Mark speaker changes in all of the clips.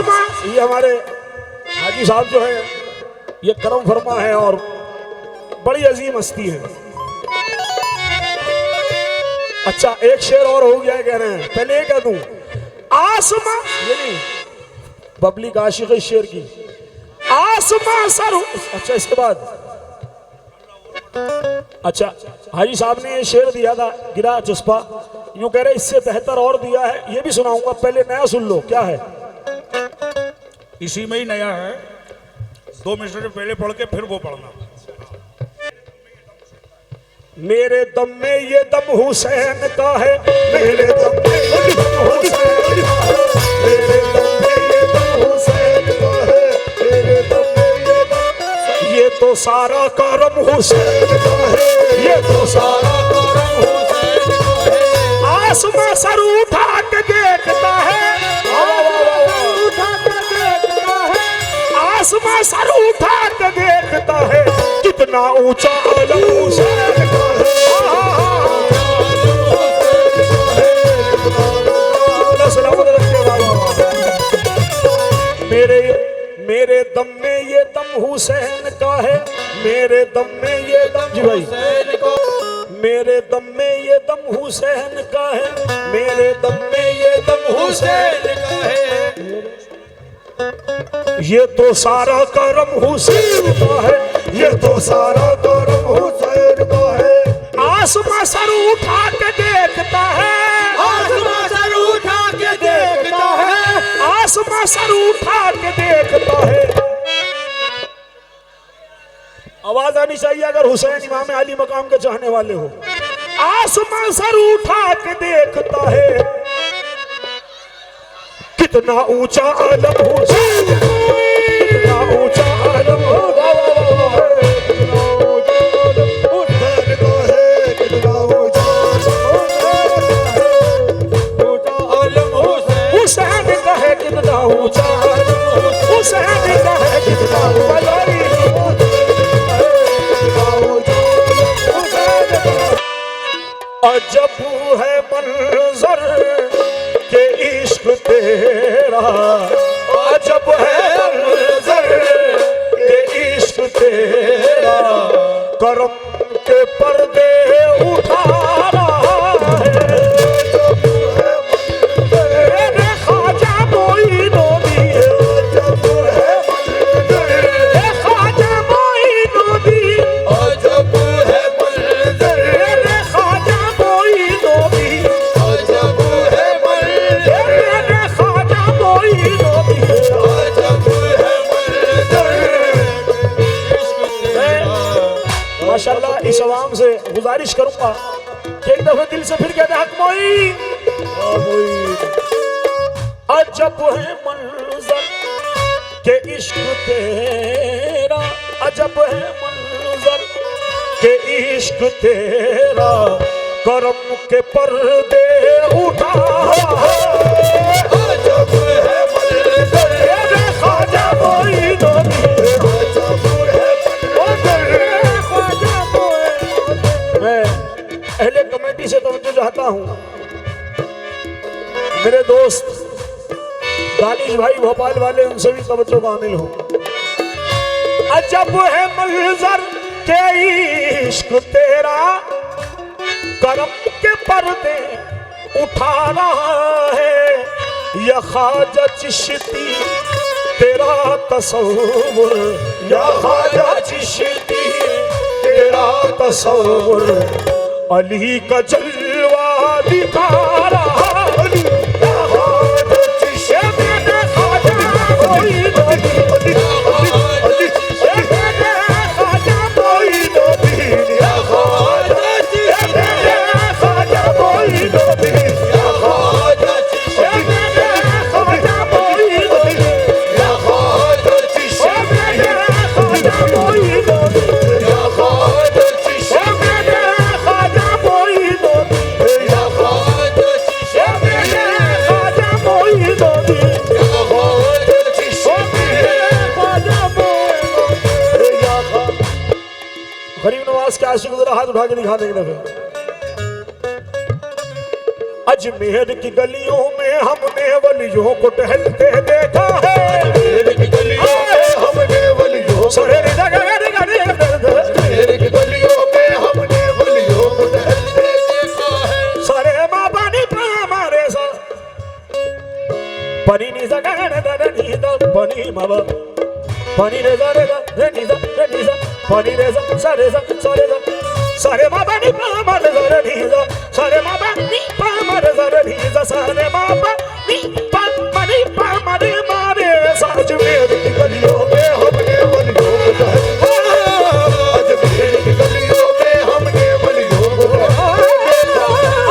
Speaker 1: आसमां, ये हमारे हाजी साहब जो है ये करम फरमा है और बड़ी अजीम हस्ती है। अच्छा एक शेर और हो गया कह रहे हैं, पहले ये कह दूं आसमां, ये नहीं पब्लिक आशिक है शेर की, आसमां सर। अच्छा इसके बाद अच्छा हाजी साहब ने ये शेर दिया था गिरा चुस्पा, यूं कह रहे इससे बेहतर और दिया है, ये भी सुनाऊंगा, पहले नया सुन लो क्या है।
Speaker 2: इसी में ही नया है, 2 मिनट से पहले पढ़ के फिर वो पढ़ना।
Speaker 1: मेरे दम में ये दम हुसैन का है, मेरे दम में ये दम हुसैन का है, मेरे दम में ये दम हुसैन का है, मेरे दम में ये दम, ये तो सारा करम हुसैन का है, ये तो सारा करम हुसैन का है। आसमां सर उठा के देखता है, उठा के देखता है, आसमां सर उठा के देखता है, कितना ऊंचा आलम हुसैन का है। मेरे दम में ये दम हुसैन का है, मेरे दम में ये दम जी भाई, मेरे दम में ये दम हुसैन का है, मेरे दम में ये दम हुसैन का है, ये तो सारा करम हुसैन का है, ये तो सारा करम हुसैन का है। आसमां सर उठा के देखता है, आसमां सर उठा के देखता है, आसमां सर उठा के देखता है। आवाज आनी चाहिए अगर हुसैन इमाम अली मकाम के चाहने वाले हो। आसमां सर उठा के देखता है, कितना ऊंचा आलम हुसैन, कितना ऊंचा आलम होगा, हुसैन का है कितना ऊंचा, हुसैन का है कितना अजब है मंजर के इश्क तेरा, अजब है मंजर के इश्क तेरा, करम के पर्दे उठा रहा है, माशाल्लाह। इस आवाम से गुजारिश करूंगा कि एक दफे दिल से फिर कहते हक मोई, अजब है मंजर के इश्क तेरा, अजब है मंजर के इश्क तेरा, करम के पर्दे उठा, अजब है मंजर ख्वाजा मोईनुद्दीन, अहले कमेटी से तवज्जो चाहता हूं, मेरे दोस्त दानिश भाई भोपाल वाले, उनसे भी तवज्जो कामिल हो। अजब है मंजर के इश्क तेरा, करम के पर्दे उठा रहा है, या ख्वाजा चिश्ती तेरा तसव्वुर, या ख्वाजा चिश्ती तेरा तसव्वुर, अली का जलवा दिखा रहा, अली गरीब नवाज के आशिक जरा हाथ उठा के दिखा देंगे दफे। अजमेर की गलियों में हमने वलियों को टहलते देखा है।
Speaker 3: अजमेर की गलियों में हमने वलियों को
Speaker 1: अजमेर की
Speaker 3: गलियों में हमने वलियों को टहलते देखा है।
Speaker 1: सारे माँ पानी हमारे सा पनी नी सा गगन नी दा पनी मावा पनी रे सा रे सा नी सा पनी रे सा सारे सारे माँ पानी हमारे सा नी सा सारे माँ पानी हमारे सा नी सा सारे माँ पानी हमारे मारे सा। अजमेर की गलियों में
Speaker 3: हमने वलियों को टहलते अजमेर की गलियों में हमने वलियों को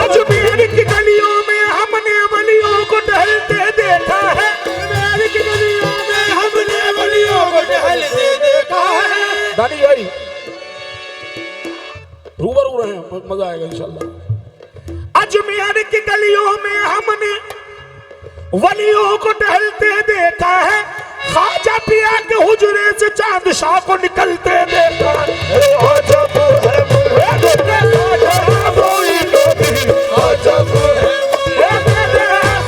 Speaker 1: अजमेर की गलियों में हमने वलियों को टहलते देखा है।
Speaker 3: अजमेर की गलियों में हमने वलियों को टहलते देखा है।
Speaker 1: दानी भाई रूबरू रहे हैं, मजा आएगा इंशाल्लाह। अजमेर की गलियों में हमने वलियों को टहलते देखा है। ख्वाजा पिया के हुजरे से चांद शाह को निकलते देखा है।
Speaker 3: अजब है मुल्क ख्वाजा मोइनुद्दीन, अजब है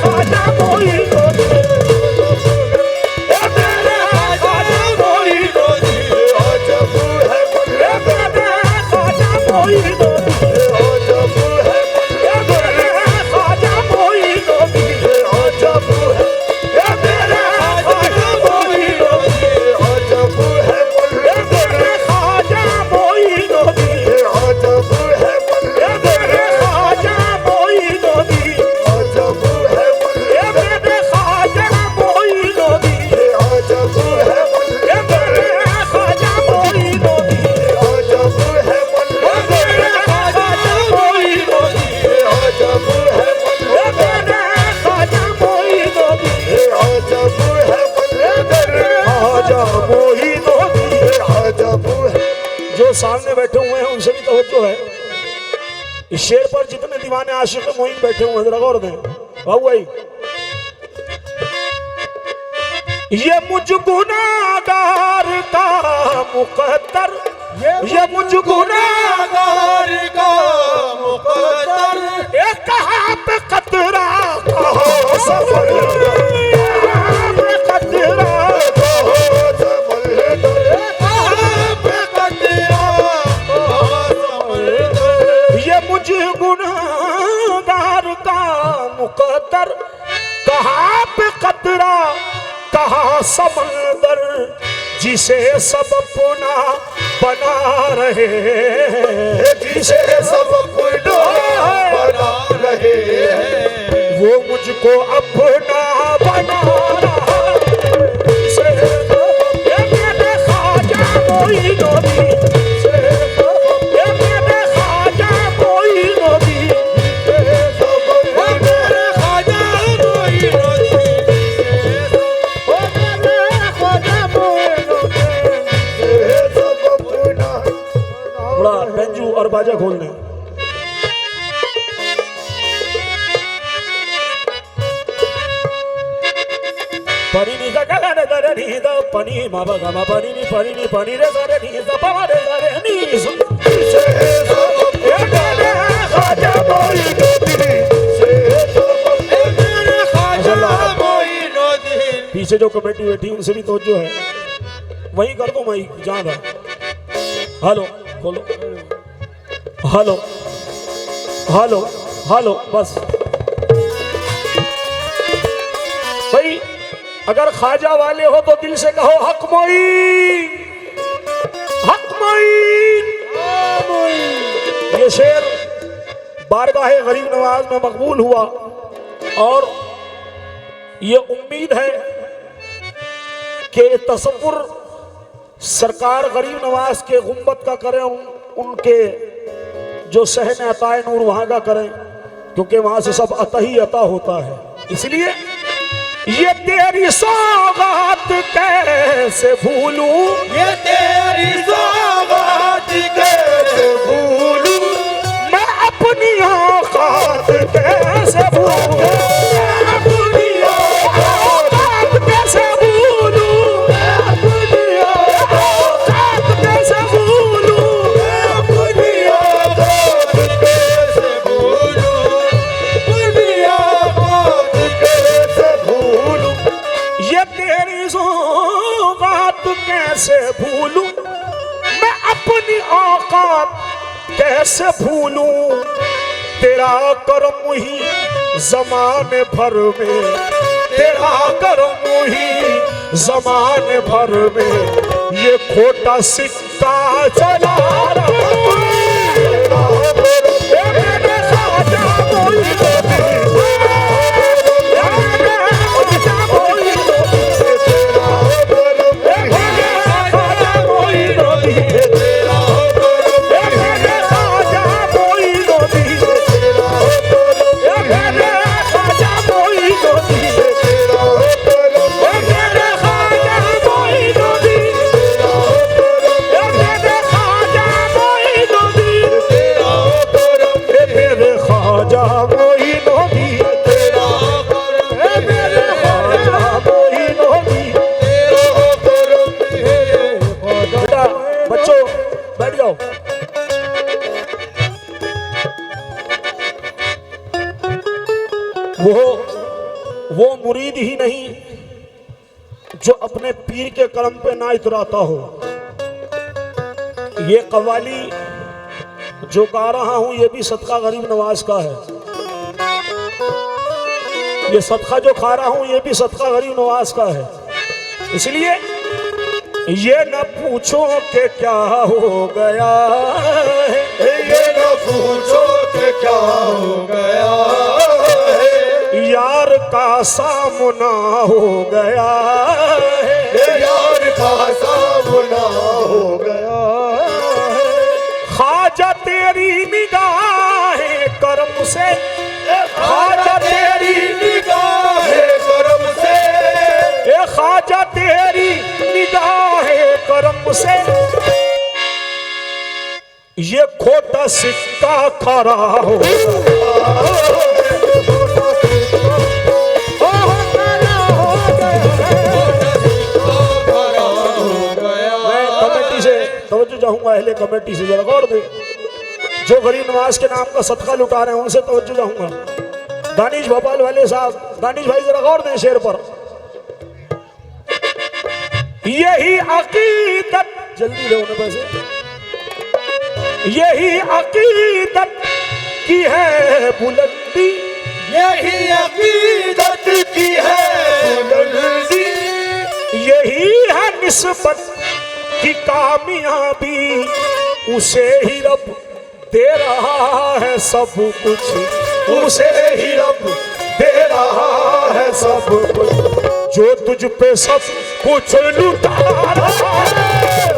Speaker 1: ख्वाजा मोइनुद्दीन,
Speaker 3: ख्वाजा मोइनुद्दीन, अजब है मुल्क
Speaker 1: ख्वाजा मोइनुद्दीन,
Speaker 3: अजब है
Speaker 1: ख्वाजा मोइनुद्दीन,
Speaker 3: अजब है मेरे ख्वाजा मोइनुद्दीन, अजब है
Speaker 1: ख्वाजा मोइनुद्दीन,
Speaker 3: अजब है
Speaker 1: ख्वाजा मोइनुद्दीन,
Speaker 3: अजब है
Speaker 1: ख्वाजा मोइनुद्दीन,
Speaker 3: अजब है
Speaker 1: ख्वाजा मोइनुद्दीन,
Speaker 3: अजब है
Speaker 1: ख्वाजा मोइनुद्दीन,
Speaker 3: अजब है
Speaker 1: ख्वाजा मोइनुद्दीन,
Speaker 3: अजब है
Speaker 1: ख्वाजा मोइनुद्दीन।
Speaker 3: अजब है।
Speaker 1: जो सामने बैठे हुए हैं उनसे भी तवज्जो है। इस शेर पर जितने दीवाने आशिक मोइन बैठे हुए हैं जरा गौर दें। बाबू भाई ये मुझ गुनाहगार का मुकद्दर, ये मुझ गुनाहगार
Speaker 3: का मुकद्दर
Speaker 1: ये कहाँ पे कतरा कहाँ सफर, कहाँ पे कतरा ये मुझ गुनाहगार का मुकद्दर, कहाँ पे कतरा कहाँ समंदर, जिसे सब अपना बना रहे हैं,
Speaker 3: जिसे सब अपना बना रहे हैं,
Speaker 1: वो मुझको अपना बना रहा है। जिसे ये मेरे ख्वाजा मोइनुद्दीन, ये मेरे ख्वाजा मोइनुद्दीन,
Speaker 3: सब मेरे ख्वाजा मोइनुद्दीन, सब अपना
Speaker 1: बड़ा बेंजू और बाजा खोल दें। पनी नी सा गा रे गा रे नी दा पनी मा बा गा मा पनी नी पनी रे गा रे नी सा पा मा रे गा रे नी सा। ये मेरे ख्वाजा मोइनुद्दीन, पीछे जो कमेटी बैठी उनसे भी तवज्जो है। वही कर दो माइक जहाँ था। हेलो खोलो, हेलो हेलो हेलो बस भाई। अगर ख्वाजा वाले हो तो दिल से कहो हक मोइन, हक मोइन। ये शेर बारगाहे गरीब नवाज में मकबूल हुआ और ये उम्मीद है कि तसव्वुर सरकार गरीब नवाज के गुम्बद का करें, उनके जो सहन अताए नूर वहाँ का करें, क्योंकि वहाँ से सब अता ही अता होता है। इसलिए ये तेरी सौगात कैसे भूलूं,
Speaker 3: ये तेरी सौगात कैसे भूलूं,
Speaker 1: मैं अपनी औकात कैसे भूलूं,
Speaker 3: अपनी
Speaker 1: औकात कैसे भूलूं,
Speaker 3: अपनी
Speaker 1: औकात कैसे भूलूं,
Speaker 3: अपनी औकात कैसे भूलूं, अपनी
Speaker 1: कैसे भूलूं तेरा करम ही जमाने भर में, तेरा करम ही जमाने भर में, ये खोटा सिक्का चला रहा वो मुरीद ही नहीं जो अपने पीर के कलम पे ना इतराता हो। ये कव्वाली जो गा रहा हूं ये भी सदका गरीब नवाज का है। ये सदका जो खा रहा हूं ये भी सदका गरीब नवाज का है। इसलिए ये न पूछो कि क्या हो गया है,
Speaker 3: ये न पूछो कि क्या हो गया है,
Speaker 1: यार का सामना हो गया है,
Speaker 3: यार का सामना हो गया है।
Speaker 1: ख्वाजा तेरी निगाहें करम से, ख्वाजा तेरी
Speaker 3: निगाहें करम से,
Speaker 1: ख्वाजा तेरी निगाहें करम से, ये खोटा सिक्का खरा हो तवज्जो चाहूंगा अहले कमेटी से, जरा गौर दे। जो गरीब नवाज के नाम का सदका लुटा रहे हैं उनसे तवज्जो चाहूंगा। दानिश भोपाल वाले साहब, दानिश भाई जरा गौर दें शेर पर। यही अकीदत, जल्दी लो उन्हें पैसे, यही अकीदत की है बुलंदी,
Speaker 3: यही अकीदत की है बुलंदी,
Speaker 1: यही है निस्बत की कामयाबी, उसे ही रब दे रहा है सब कुछ,
Speaker 3: उसे ही रब दे रहा है सब कुछ,
Speaker 1: जो तुझ पे सब कुछ लुटा रहा है,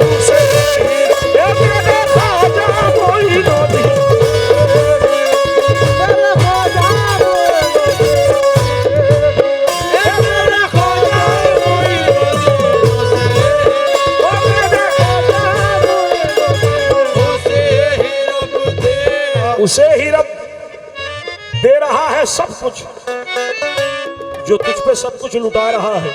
Speaker 1: उसे ही मेरे ख्वाजा कोई नबी, मेरे ख्वाजा उसे ही रब दे रहा है सब कुछ, जो तुझ पे सब कुछ लुटा रहा है।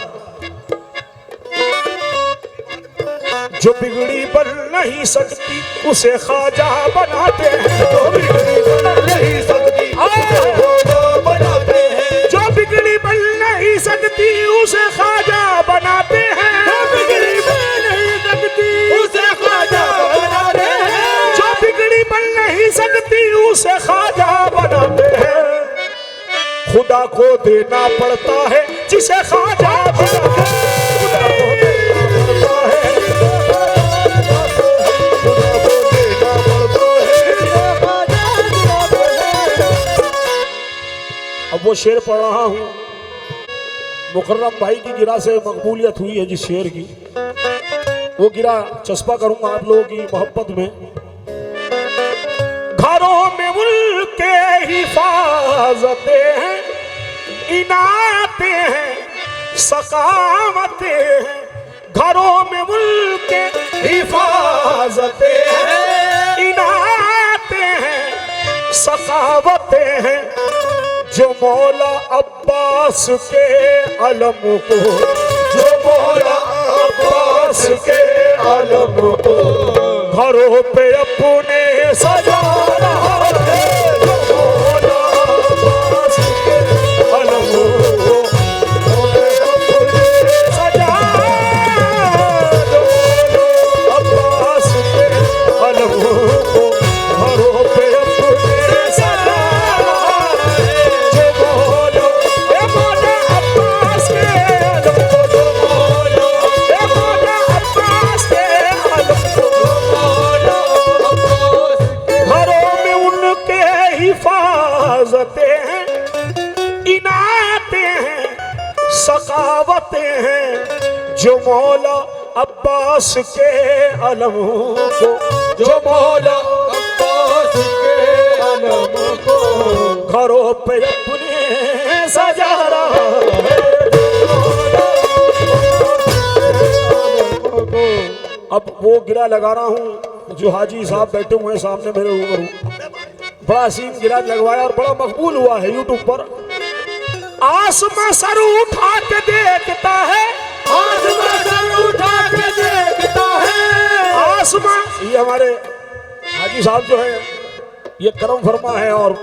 Speaker 1: जो बिगड़ी बन नहीं सकती उसे ख्वाजा बनाते हैं,
Speaker 3: जो बिगड़ी बन नहीं सकती उसे ख्वाजा बनाते हैं,
Speaker 1: जो बिगड़ी बन नहीं सकती उसे ख्वाजा बनाते हैं,
Speaker 3: जो बिगड़ी बन नहीं सकती उसे ख्वाजा बनाते हैं,
Speaker 1: जो बिगड़ी बन नहीं सकती उसे ख्वाजा बनाते हैं। खुदा को देना पड़ता है जिसे ख्वाजा बनाते हैं, खुदा को देना पड़ता है,
Speaker 3: खुदा को देना पड़ता है।
Speaker 1: अब वो शेर पढ़ रहा हूँ, मुकर्रम भाई की गिरा से मकबूलियत हुई है जिस शेर की, वो गिरा चस्पा करूंगा आप लोगों की मोहब्बत में। घरों में मुल्क के हिफाजतें हैं, इनायतें हैं, सकावतें हैं, घरों में मुल्क के हिफाजतें हैं, इनायतें हैं, सकावतें हैं, जो मौला अब्बास के अलम को,
Speaker 3: जो मौला अब्बास के आलम को
Speaker 1: घरों पे अपने सजा रहा है, जो मौला अब्बास के अलम को सजा, जो मौला अब्बास के अलम को इनायतें हैं सखावतें हैं जो मौला अब्बास के अलम को,
Speaker 3: जो मौला अब्बास के अलम को
Speaker 1: घरों पे अपने सजा रहा है। अब वो गिरा लगा रहा हूँ जो हाजी साहब बैठे हुए हैं सामने मेरे ऊपर, बड़ा सीन गिरा लगवाया और बड़ा मकबूल हुआ है यूट्यूब पर। आसमां सर उठा के देखता है,
Speaker 3: आसमां सर उठा के देखता है,
Speaker 1: आसमां, ये हमारे हाजी साहब जो है ये करम फरमा है और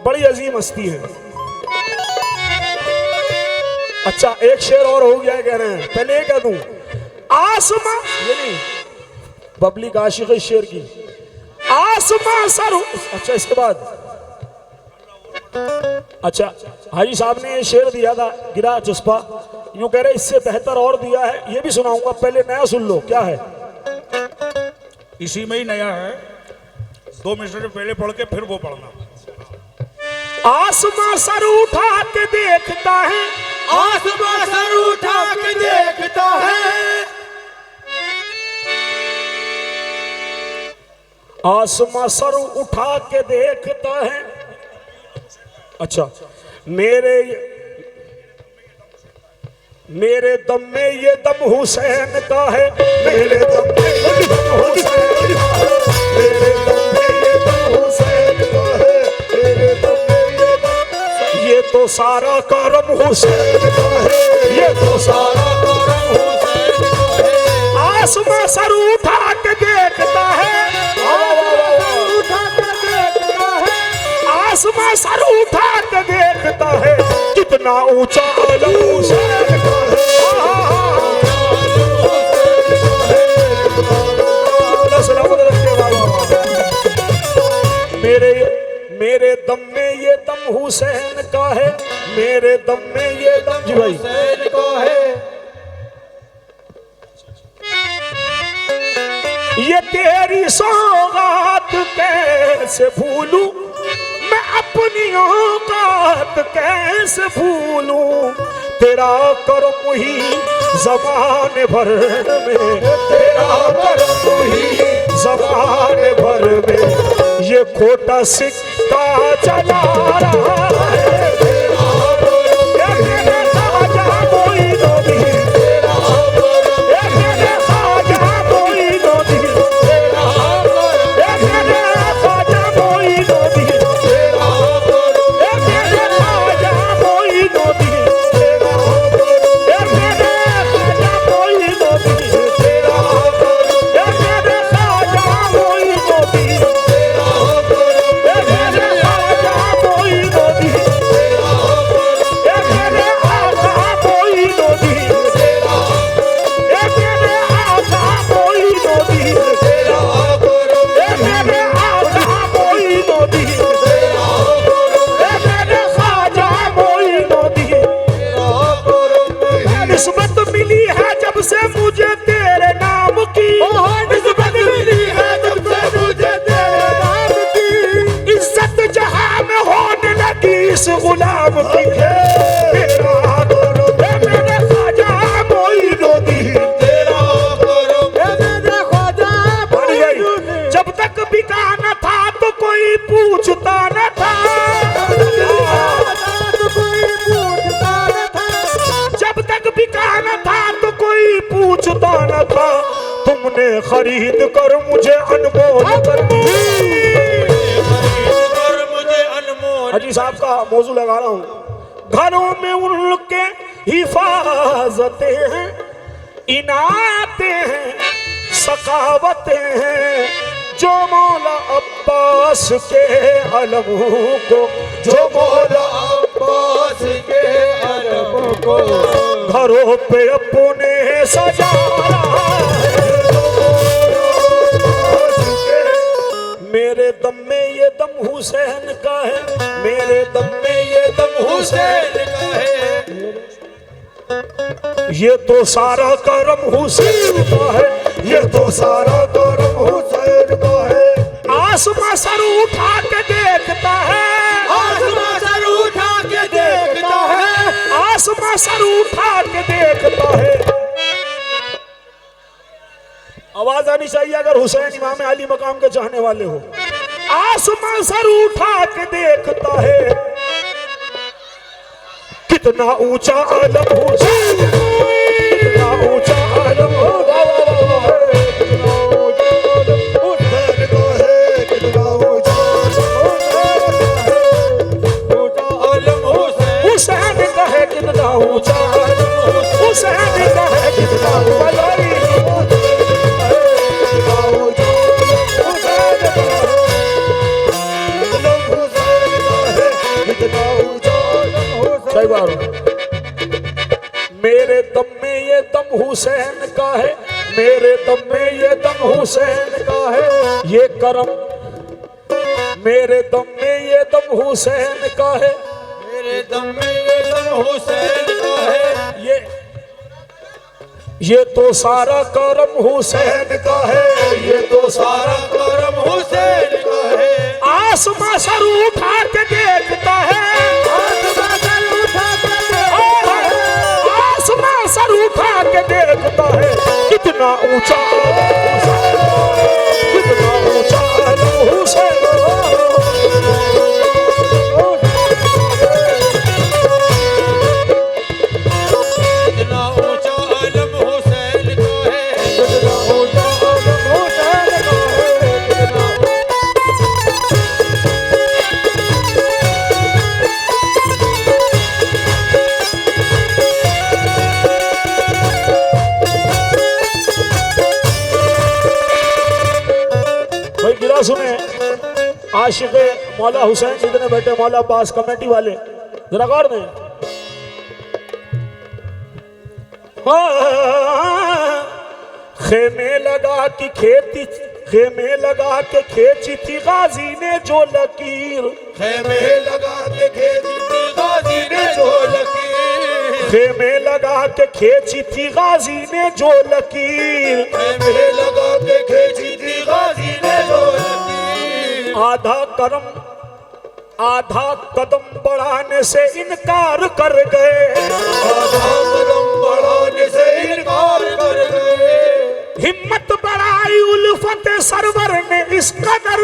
Speaker 1: बड़ी अजीम हस्ती है। अच्छा एक शेर और हो गया कह रहे हैं, पहले ये कह दूं आसमां, ये नहीं बबली का आशिक है शेर की, आसमां सर। अच्छा इसके बाद अच्छा हाजी साहब ने शेर दिया था गिरा चुस्पा, यूं कह रहे इससे बेहतर और दिया है, ये भी सुनाऊंगा, पहले नया सुन लो क्या है।
Speaker 2: इसी में ही नया है, 2 मिनट पहले पढ़ के फिर वो पढ़ना।
Speaker 1: आसमां सर उठा के देखता है,
Speaker 3: आसमां सर उठा के देखता है,
Speaker 1: आसमां सर उठा के देखता है। अच्छा मेरे दम में ये दम हुसैन का है,
Speaker 3: मेरे दम में ये दम हुसैन का है, मेरे दम में ये दम हुसैन का है, मेरे दम में ये दम,
Speaker 1: ये तो सारा करम हुसैन का है,
Speaker 3: ये तो सारा करम हुसैन का है।
Speaker 1: आसमां सर उठा के देखता है,
Speaker 3: उठा के देखता है,
Speaker 1: आसमां सर उठा के देखता है, कितना ऊंचा आलम हुसैन का है। सलामत रखे बाबा। मेरे दम में ये दम हुसैन का है, मेरे दम में ये दम, जी भाई
Speaker 3: हुसैन का है।
Speaker 1: ये तेरी सौगात कैसे भूलूं मैं, अपनी औकात कैसे भूलूं, तेरा करम ही ज़माने भर में, तेरा करम ही ज़माने भर में, ये खोटा सिक्का चला रहा है। ये मेरे ख्वाजा मोइनुद्दीन, ये मेरे ख्वाजा मोइनुद्दीन, ये मेरे ख्वाजा मोइनुद्दीन, ये मेरे ख्वाजा मोइनुद्दीन, ये मेरे ख्वाजा मोइनुद्दीन, ये मेरे ख्वाजा मोइनुद्दीन, ये मेरे ख्वाजा मोइनुद्दीन, ये मेरे आका मोइनुद्दीन, ये मेरे आका मोइनुद्दीन, ये मेरे आका मोइनुद्दीन, ये मेरे ख्वाजा मोइनुद्दीन। निस्बत मिली है जब से मुझे तेरे नाम की,
Speaker 3: निस्बत मिली है जब से मुझे तेरे नाम की,
Speaker 1: इज्जत जहां में होने लगी इस गुलाम की। मेरा मेरे ख्वाजा मोइनुद्दीन,
Speaker 3: तेरा करम है मेरे ख्वाजा
Speaker 1: बन गई। जब तक बिका न था तो कोई पूछता न था,
Speaker 3: तो कोई पूछता न था,
Speaker 1: जब तक बिका न था तो कोई पूछता न था, तुमने खरीद कर मुझे अनमोल कर दी।
Speaker 3: और मुझे अनमोल
Speaker 1: हाजी साहब का मौजू लगा रहा हूँ। घरों में उनके हिफाजतें हैं, इनायतें हैं सखावतें हैं, जो मौला अब्बास के अलम को,
Speaker 3: जो मौला अब्बास के अलम को
Speaker 1: घरों पे अपने सजा रहा है। मेरे दम में ये दम हुसैन का है, मेरे दम में ये दम हुसैन,
Speaker 3: हुसैन का है,
Speaker 1: ये तो सारा करम हुसैन का है, ये तो सारा करम हुसैन का है। आसमां सर उठा के देखता है,
Speaker 3: आसमां सर उठा के
Speaker 1: जानी चाहिए अगर हुसैन इमाम अली मकाम के चाहने वाले हो। आसमां सर उठा के देखता है कितना ऊंचा आलम हुसैन, कितना ऊंचा आलम हो, कितना ऊंचा आलम हुसैन का है, कितना ऊंचा आलम हुसैन का है, कितना ऊंचा आलम हुसैन का है, कितना सही बात। मेरे दम में ये दम हुसैन का है, मेरे दम में ये दम हुसैन का है, ये करम मेरे दम में ये दम हुसैन का है,
Speaker 3: मेरे दम में ये दम हुसैन का है,
Speaker 1: ये तो सारा करम हुसैन का है, ये तो सारा
Speaker 3: करम हुसैन का है।
Speaker 1: आसमां सर उठा के देखता है, आसमां सर उठा के देखता है कितना ऊंचा हुसैन, कितना ऊंचा हुसैन,
Speaker 3: कितना ऊंचा आलम हुसैन का है,
Speaker 1: कितना ऊंचा हुसैन का है, कितना गिरा सुने आशिक मौला हुसैन जितने बैठे मौला अब्बास कमेटी वाले जरा गौर दें। खेमे लगा की खेती, खेमे लगा के खींची थी गाजी ने जो लकीर,
Speaker 3: खेमे लगा के खींची थी गाजी ने जो लकीर,
Speaker 1: खेमे लगा के खींची थी गाजी ने जो लकीर,
Speaker 3: खेमे लगा के खींची थी गाजी ने जो लकीर।
Speaker 1: आधा करम आधा कदम बढ़ाने से इनकार कर गए,
Speaker 3: आधा कदम बढ़ाने से इनकार कर गए,
Speaker 1: हिम्मत बढ़ाई उल्फत सरवर ने इस कदर,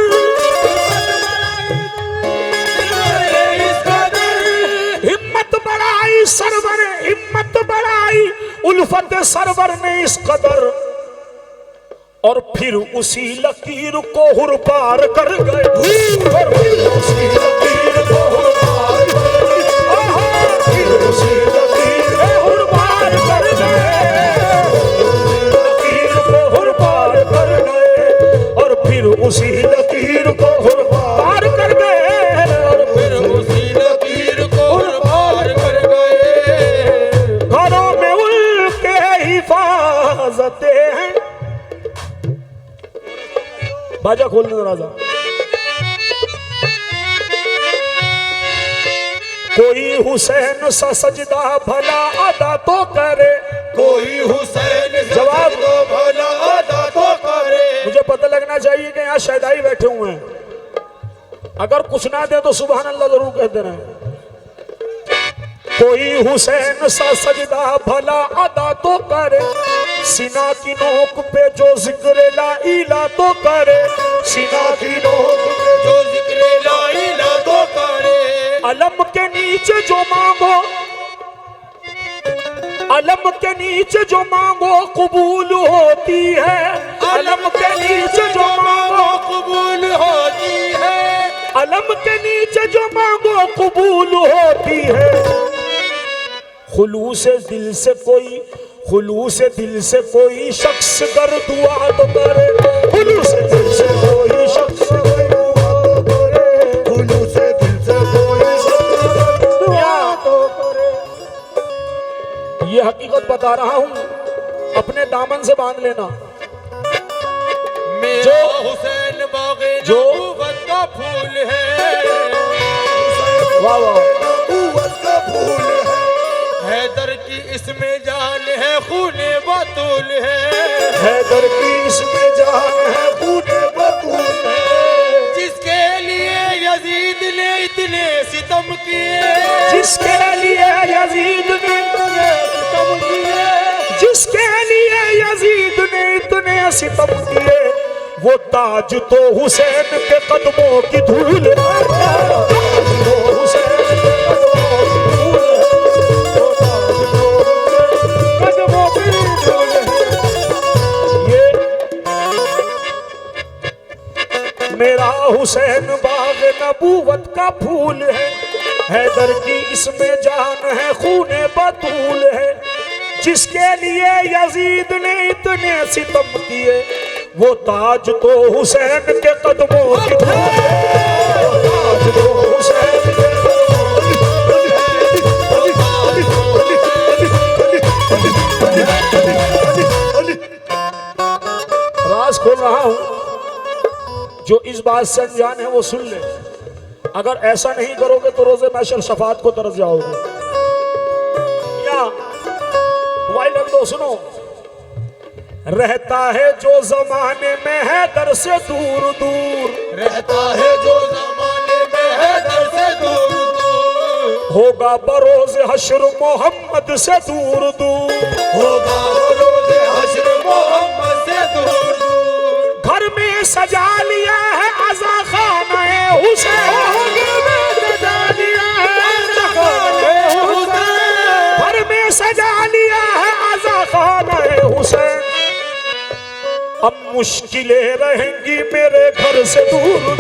Speaker 1: हिम्मत बढ़ाई सरवर, हिम्मत बढ़ाई उल्फत सरवर ने इस कदर, और फिर उसी लकीर को हुर पार कर गए, और फिर उसी लकीर को हुर पार कर गए, फिर उसी लकीर को हुर पार कर गए, लकीर को हुर पार कर गए, और फिर उसी लकीर को हुर पार कर गए, और
Speaker 3: फिर उसी लकीर को हुर पार कर गए।
Speaker 1: घरों में उनके हिफाजते हैं, बाजा खोल दे राजा। कोई हुसैन सा सजदा भला अदा तो करे,
Speaker 3: कोई हुसैन
Speaker 1: जवाब
Speaker 3: को भला अदा तो करे।
Speaker 1: मुझे पता लगना चाहिए कि यहाँ शहदाई बैठे हुए हैं, अगर कुछ ना दे तो सुभान अल्लाह जरूर कहते रहे। कोई हुसैन सा सजदा भला अदा तो करे, सीना की नोक पे जो जिक्र ला इला तो करे, सीना की नोक पे
Speaker 3: जो जिक्र ला इला तो करे,
Speaker 1: अलम के नीचे जो मांगो, अलम के नीचे जो मांगो कबूल होती है, अलम के नीचे जो मांगो
Speaker 3: कबूल होती है,
Speaker 1: अलम के नीचे जो मांगो कबूल होती है। खुलूस दिल से कोई, खुलूस दिल से कोई शख्स कर दुआ तो करे, खुलूस दिल से कोई शख्स कर दुआ तो करे, खुलूस दिल से कोई शख्स कर दुआ तो करे। ये हकीकत बता रहा हूँ, अपने दामन से बांध लेना।
Speaker 3: मेरा हुसैन बाग़े नबूवत का फूल है,
Speaker 1: वाह वाह,
Speaker 3: नबूवत का फूल है, हैदर की इसमें जान है खूने बतूल है,
Speaker 1: हैदर की इसमें जान है खूने बतूल है,
Speaker 3: जिसके लिए यजीद ने इतने सितम किए,
Speaker 1: जिसके लिए यजीद ने इतने सितम किए, जिसके लिए यजीद ने इतने सितम किए, वो ताज तो हुसैन के कदमों की धूल है। ताज तो हुसैन के कदमों की धूल है। वो ताज तो कदमों की धूल है। ये मेरा हुसैन बाग नबूवत का फूल है, हैदर की इसमें जान है, खूने बतूल है। जिसके लिए यजीद ने इतने सितम किए, वो ताज तो हुसैन के कदमों की धूल है। ताज तो हुसैन के राज खोल रहा हूं, जो इस बात से अनजान है वो सुन ले। अगर ऐसा नहीं करोगे तो रोजे महशर शफात को तरस जाओगे। या वाइल रख दो, सुनो। रहता है जो जमाने में है दर से दूर दूर,
Speaker 3: रहता है जो जमाने में है दर से दूर दूर,
Speaker 1: होगा बरोज हश्र मोहम्मद से दूर दूर।
Speaker 3: होगा रोज़े हश्र मोहम्मद से दूर दूर।
Speaker 1: घर में सजा लिया है आज़ा खाना हुसैन,
Speaker 3: सजा लिया है आज़ा खाने हुसैन,
Speaker 1: घर में सजा लिया है आज़ा खाना हुसैन। अब मुश्किलें रहेंगी मेरे घर से दूर दूर।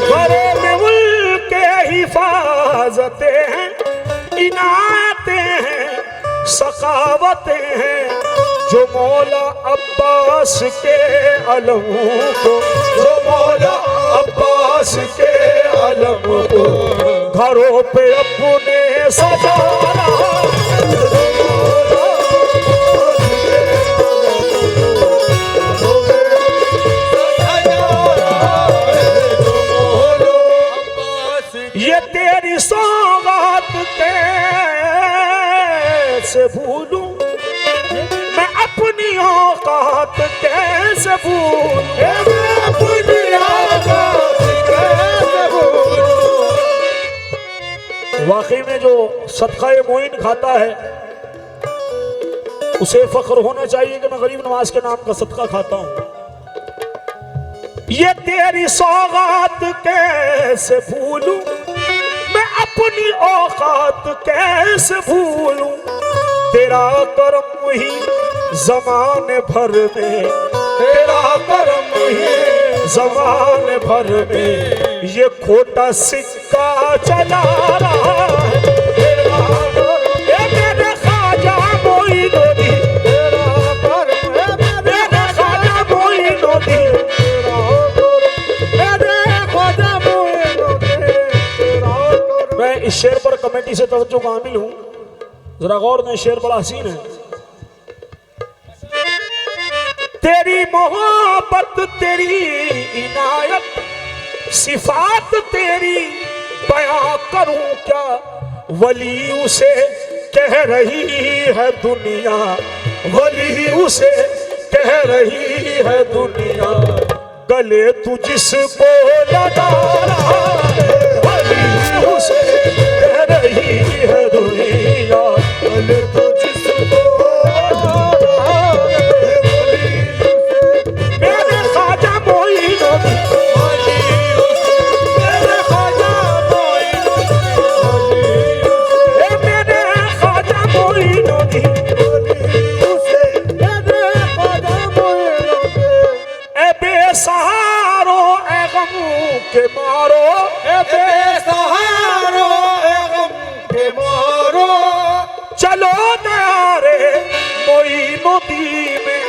Speaker 1: बड़े में मुल्क के हिफाजतें हैं, इनायतें हैं, सखावतें हैं। जो मौला अब्बास के अलम को,
Speaker 3: जो मौला अब्बास के अलम को
Speaker 1: घरों पे अपने सजा रहा। ये तेरी सौगात कैसे भूलूं, मैं अपनी औकात कैसे भूलूं,
Speaker 3: मैं अपनी औकात कैसे भूलूं।
Speaker 1: वाकई में जो सदका मोइन खाता है उसे फख्र होना चाहिए कि मैं गरीब नवाज के नाम का सदका खाता हूं। ये तेरी सौगात कैसे भूलूं, मैं अपनी औकात कैसे भूलूं। तेरा करम ही ज़माने भर में, तेरा करम ही ज़माने भर में, ये खोटा सिक्का चला रहा है। तेरा करम, ये मेरे ख्वाजा मोइनुद्दीन, तेरा करम है मेरे ख्वाजा मोइनुद्दीन, तेरा करम मेरे ख्वाजा मोइनुद्दीन, तेरा करम। मैं इस शेर पर कमेटी से तवज्जो का हामिल हूँ, जरा गौर में, शेर बड़ा हसीन है। तेरी मोहब्बत तेरी इनायत सिफात तेरी बयां करूं क्या, वली उसे कह रही है दुनिया, वली उसे कह रही है दुनिया। गले तू जिसको लगा रहा है, वली उसे कह रही है दुनिया।
Speaker 3: गले तू जिसको
Speaker 1: मेरे ख्वाजा मोइनुद्दीन,
Speaker 3: मेरे ख्वाजा मोइनुद्दीन,
Speaker 1: मेरे ख्वाजा मोइनुद्दीन,
Speaker 3: मेरे ख्वाजा मोइनुद्दीन।
Speaker 1: ए बेसहारो ए गम के मारो, ए
Speaker 3: बेसहारो ए गम के मारो,
Speaker 1: चलो दयारे मोइनुद्दीन में,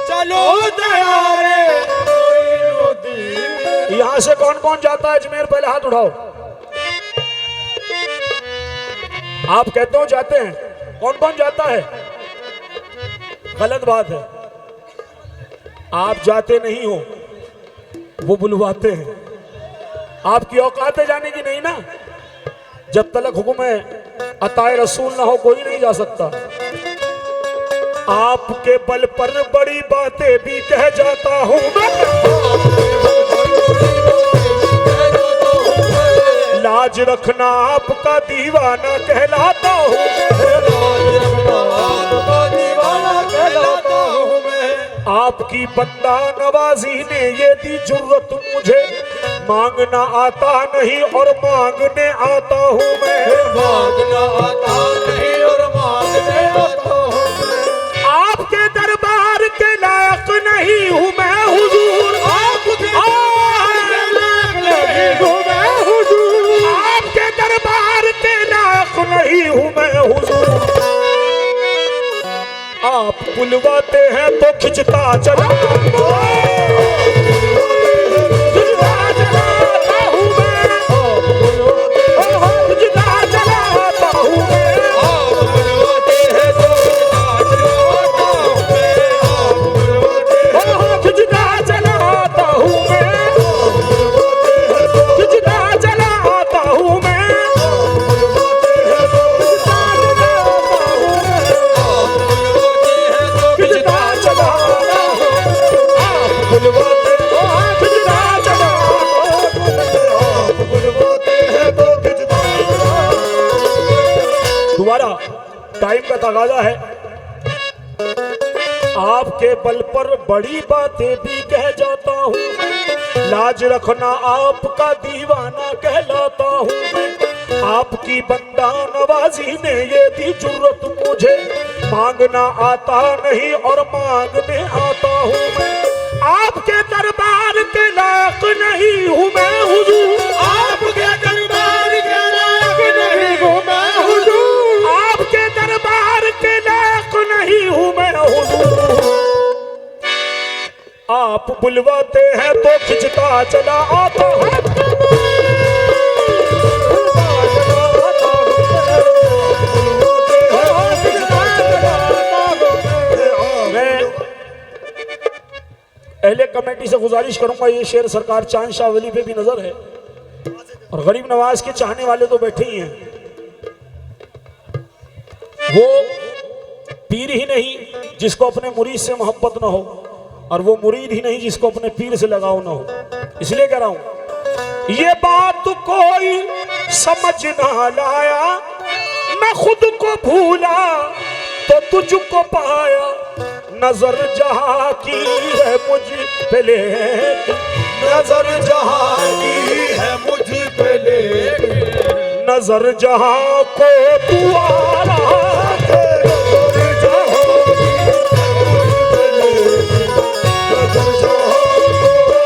Speaker 3: चलो दयारे मोइनुद्दीन।
Speaker 1: यहां से कौन कौन जाता है अजमेर, पहले हाथ उठाओ। आप कहते हो जाते हैं, कौन कौन जाता है? गलत बात है, आप जाते नहीं हो, वो बुलवाते हैं। आपकी औकात है जाने की नहीं ना। जब तक हुक्म है अताए रसूल ना हो कोई नहीं जा सकता। आपके बल पर बड़ी बातें भी कह जाता हूँ मैं, लाज रखना आपका दीवाना कहलाता हूँ, आपकी बंदा नवाजी ने ये दी जुर्रत मुझे, मांगना आता नहीं और मांगने आता हूँ मैं,
Speaker 3: मांगना आता नहीं और मांगने आता हूँ मैं,
Speaker 1: आपके दरबार के लायक नहीं हूँ मैं हुजूर, आपके आपके दरबार के लायक नहीं हूँ मैं हुजूर, आप बुलवाते हैं तो खिंचता चला, दोबारा टाइम का तगाजा है। आपके बल पर बड़ी बातें भी कह जाता हूँ, लाज रखना आपका दीवाना कहलाता हूँ मैं, आपकी बंदा नवाजी ने ये दी जुर्रत मुझे, मांगना आता नहीं और मांगने आता हूँ मैं, आपके दरबार के लायक नहीं हूँ मैं हुजूर, आपके दरबार के लायक नहीं हूँ मैं हुजूर, आपके दरबार के लायक नहीं हूँ मैं हुजूर, आप बुलवाते हैं तो खिंचता चला आता है, अहले कमेटी से गुजारिश करूंगा ये शेर सरकार चांद शाह वली पे भी नजर है, और गरीब नवाज के चाहने वाले तो बैठे ही हैं, वो पीर ही नहीं जिसको अपने मुरीद से मोहब्बत ना हो, और वो मुरीद ही नहीं जिसको अपने पीर से लगाव ना हो। इसलिए कह रहा हूं ये बात कोई समझ ना लाया, मैं खुद को भूला तो तुझको पाया, नजर जहां की है मुझ पे लेके,
Speaker 3: नजर जहां की है मुझ पे लेके,
Speaker 1: नजर जहां को तू आ रहा है,
Speaker 3: नजर जहां की है मुझ पे लेके, नजर जहां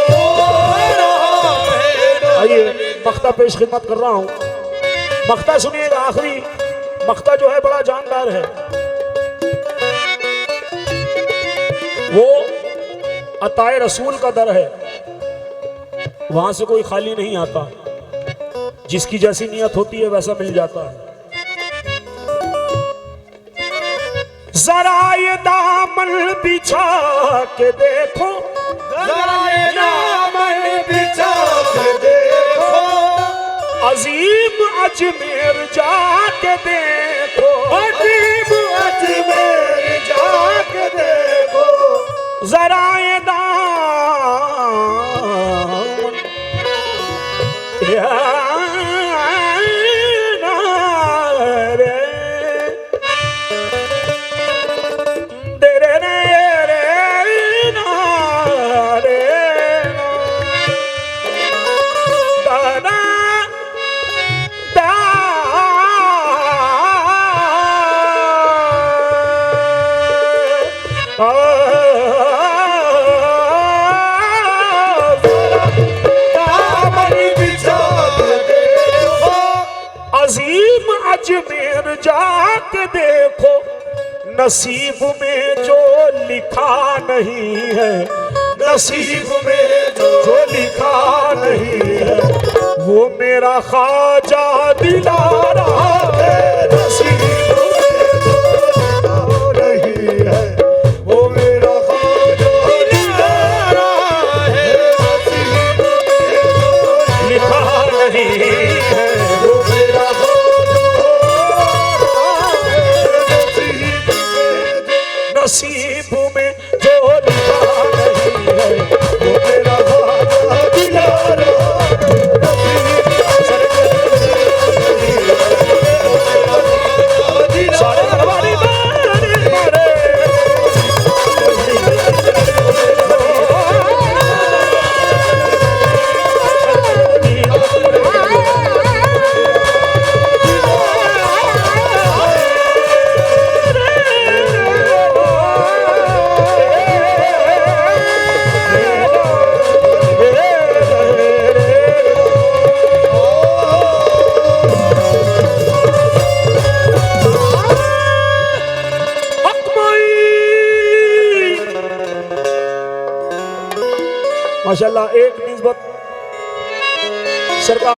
Speaker 3: को आ रहा है।
Speaker 1: आइए मख्ता पेश खिदमत कर रहा हूं, मख्ता सुनिएगा, आखिरी मख्ता जो है बड़ा जानदार है, वो अताए रसूल का दर है, वहां से कोई खाली नहीं आता, जिसकी जैसी नियत होती है वैसा मिल जाता है। जरा ये दामन बिछा के देखो,
Speaker 3: जरा ये दामन बिछा के देखो,
Speaker 1: अजीम अजमेर जाके देखो,
Speaker 3: अजीम अजमेर जाके देखो,
Speaker 1: जरा ये दामन अजमेर जाके देखो, नसीब में जो लिखा नहीं है, नसीब में जो लिखा नहीं है, वो मेरा ख्वाजा दिला रहा है, नसीब में जो लिखा नहीं है, वो मेरा ख्वाजा दिला रहा है, नसीब में जो लिखा नहीं है, वो मेरा माशाल्लाह एक निस्बत सरकार